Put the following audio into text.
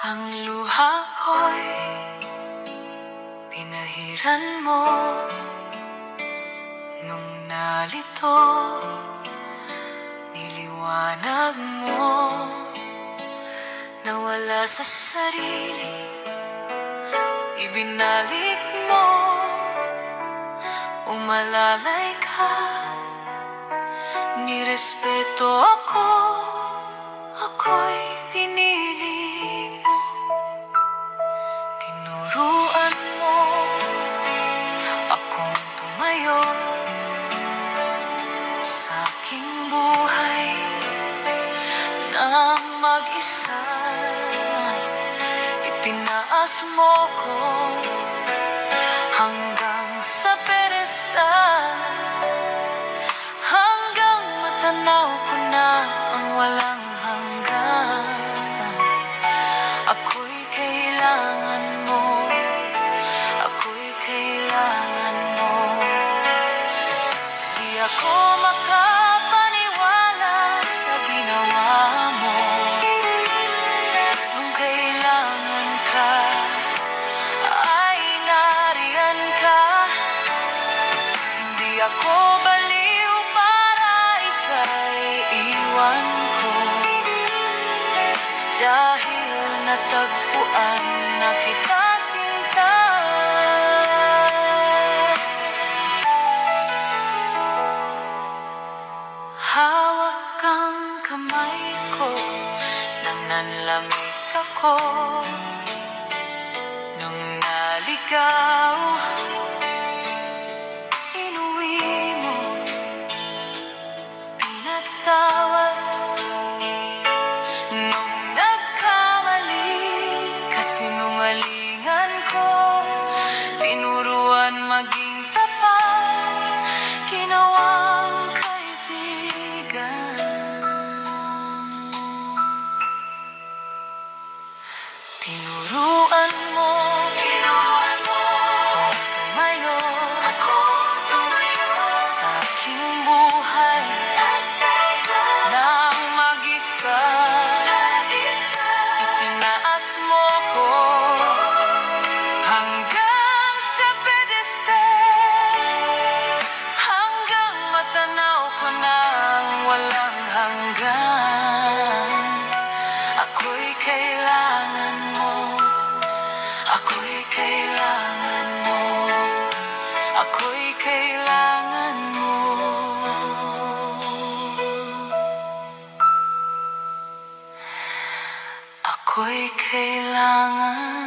Ang luha ko'y pinahiran mo nung nalito, niliwanag mo, nawala sa sarili, ibinalik mo, umalalay ka, nirespeto ako, ako'y pinili mo, tinuruan mo akong tumayo sa aking buhay nang mag-isa. Itinaas mo ko hanggang sa pedestal, hanggang matanaw ko na ang walang hanggan. Ako'y kailangan mo, ako'y kailangan mo. Di ako makapaniwala sa ginawa mo. Nung kailangan ka, ay nariyan ka. Hindi ako baliw para ika'y iwan ko, dahil natagpuan na kita sinta. Hawak ang kamay ko nang nanlamig ako, nung naligaw, inuwi mo, pinatawad. Nung nagkamali, kasinungalingan ko, tinuruan maging tapat, ginawang kaibigan. Tinuruan mo akong tumayo sa aking buhay nang mag-isa. Itinaas mo ko hanggang sa pedestal, hanggang matanaw ko ng walang hanggan. Ako'y kailangan mo, ako'y kailangan mo, ako'y kailangan mo. Ako'y kailangan